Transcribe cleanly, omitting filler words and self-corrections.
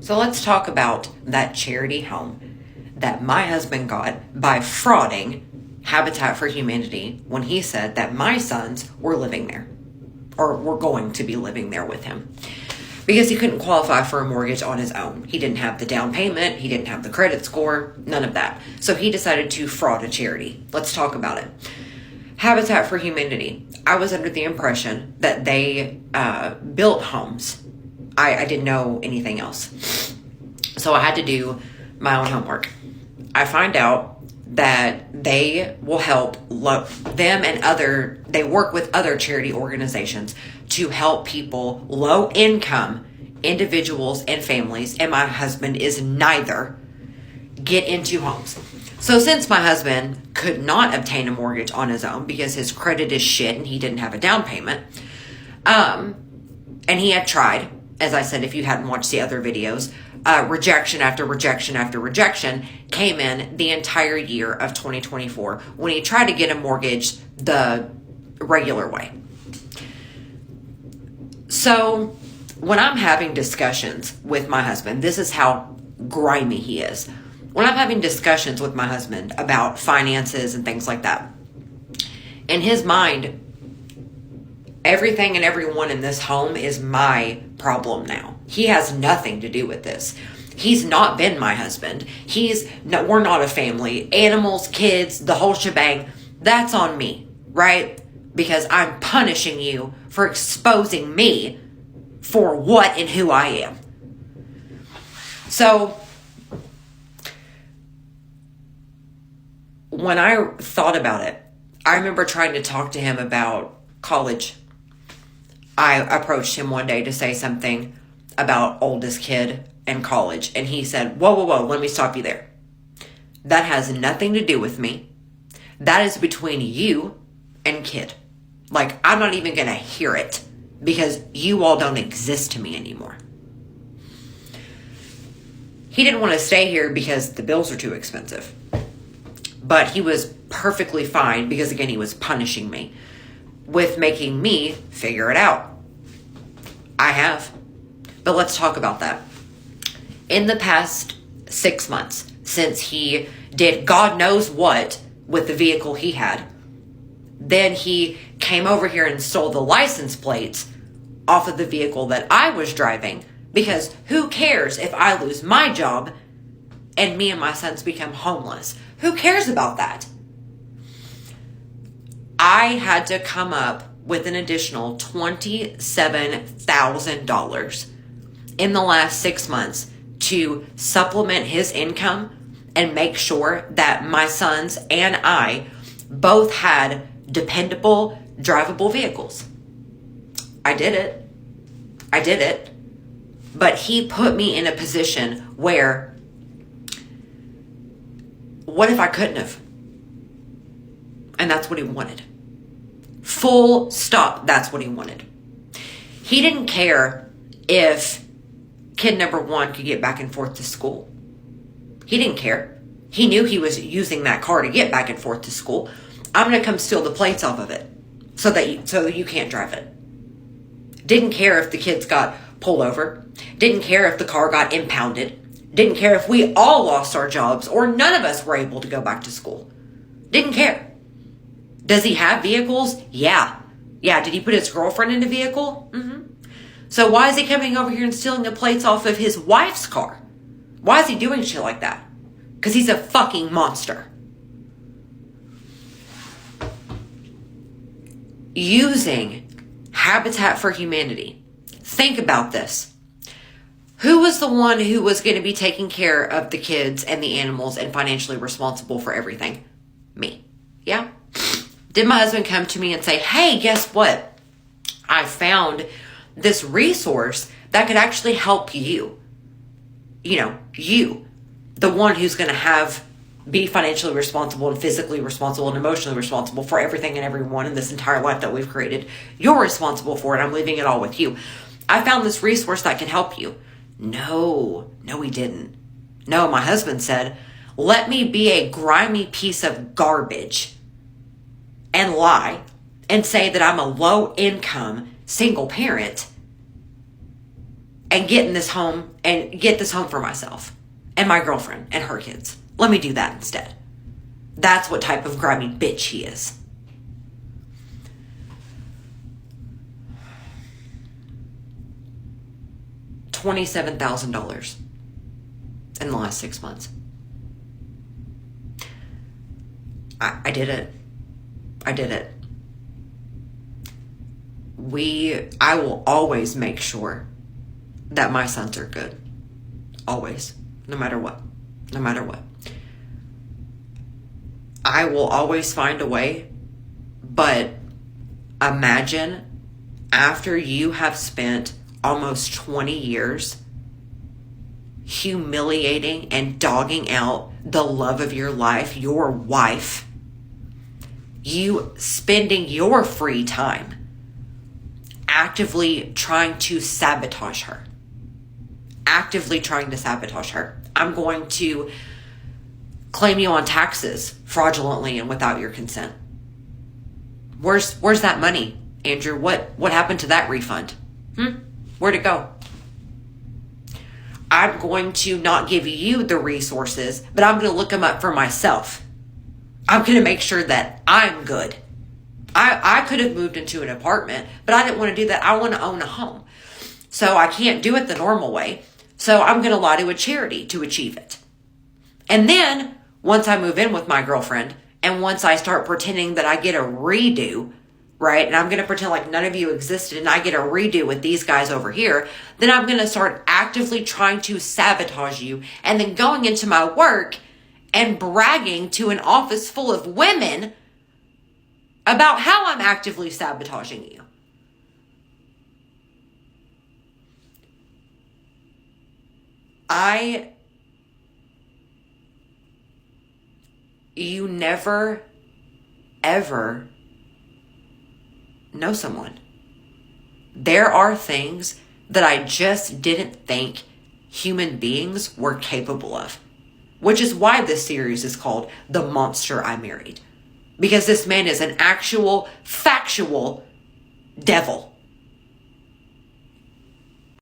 So let's talk about that charity home that my husband got by frauding Habitat for Humanity when he said that my sons were living there or were going to be living there with him because he couldn't qualify for a mortgage on his own. He didn't have the down payment. He didn't have the credit score, none of that. So he decided to fraud a charity. Let's talk about it. Habitat for Humanity. I was under the impression that they built homes. I didn't know anything else. So I had to do my own homework. I find out that they will help them and they work with other charity organizations to help people, low income individuals and families, and my husband is neither, get into homes. So since my husband could not obtain a mortgage on his own because his credit is shit and he didn't have a down payment, and he had tried, as I said, if you hadn't watched the other videos, rejection after rejection after rejection came in the entire year of 2024 when he tried to get a mortgage the regular way. So when I'm having discussions with my husband, this is how grimy he is. When I'm having discussions with my husband about finances and things like that, in his mind, everything and everyone in this home is my problem now. He has nothing to do with this. He's not been my husband. We're not a family. Animals, kids, the whole shebang, that's on me, right? Because I'm punishing you for exposing me for what and who I am. So when I thought about it, I remember trying to talk to him about college. I approached him one day to say something about oldest kid and college. And he said, whoa, let me stop you there. That has nothing to do with me. That is between you and kid. Like, I'm not even going to hear it because you all don't exist to me anymore. He didn't want to stay here because the bills are too expensive. But he was perfectly fine because, again, he was punishing me with making me figure it out. I have. But let's talk about that. In the past 6 months, since he did God knows what with the vehicle he had, then he came over here and stole the license plates off of the vehicle that I was driving, because who cares if I lose my job and me and my sons become homeless? Who cares about that? I had to come up with an additional $27,000 in the last 6 months to supplement his income and make sure that my sons and I both had dependable, drivable vehicles. I did it. But he put me in a position where, what if I couldn't have? And that's what he wanted. Full stop. That's what he wanted. He didn't care if kid number 1 could get back and forth to school. He didn't care. He knew he was using that car to get back and forth to school. I'm going to come steal the plates off of it so you can't drive it. Didn't care if the kids got pulled over. Didn't care if the car got impounded. Didn't care if we all lost our jobs or none of us were able to go back to school. Didn't care. Does he have vehicles? Yeah. Did he put his girlfriend in a vehicle? Mm-hmm. So why is he coming over here and stealing the plates off of his wife's car? Why is he doing shit like that? Because he's a fucking monster. Using Habitat for Humanity. Think about this. Who was the one who was going to be taking care of the kids and the animals and financially responsible for everything? Me. Yeah? Did my husband come to me and say, hey, guess what? I found this resource that could actually help you. You, the one who's going to be financially responsible and physically responsible and emotionally responsible for everything and everyone in this entire life that we've created. You're responsible for it. I'm leaving it all with you. I found this resource that can help you. No, he didn't. No, my husband said, let me be a grimy piece of garbage and lie and say that I'm a low income single parent and get in this home and get this home for myself and my girlfriend and her kids. Let me do that instead. That's what type of grimy bitch he is. $27,000 in the last 6 months. I did it. I did it. I will always make sure that my sons are good. Always. No matter what. No matter what. I will always find a way, but imagine after you have spent almost 20 years humiliating and dogging out the love of your life, your wife, you spending your free time actively trying to sabotage her. Actively trying to sabotage her. I'm going to claim you on taxes fraudulently and without your consent. Where's that money, Andrew? What happened to that refund? Where'd it go? I'm going to not give you the resources, but I'm going to look them up for myself. I'm going to make sure that I'm good. I could have moved into an apartment, but I didn't want to do that. I want to own a home. So I can't do it the normal way. So I'm going to lie to a charity to achieve it. And then once I move in with my girlfriend and once I start pretending that I get a redo, right? And I'm going to pretend like none of you existed and I get a redo with these guys over here. Then I'm going to start actively trying to sabotage you and then going into my work and bragging to an office full of women about how I'm actively sabotaging you. You never, ever know someone. There are things that I just didn't think human beings were capable of, which is why this series is called The Monster I Married, because this man is an actual, factual devil.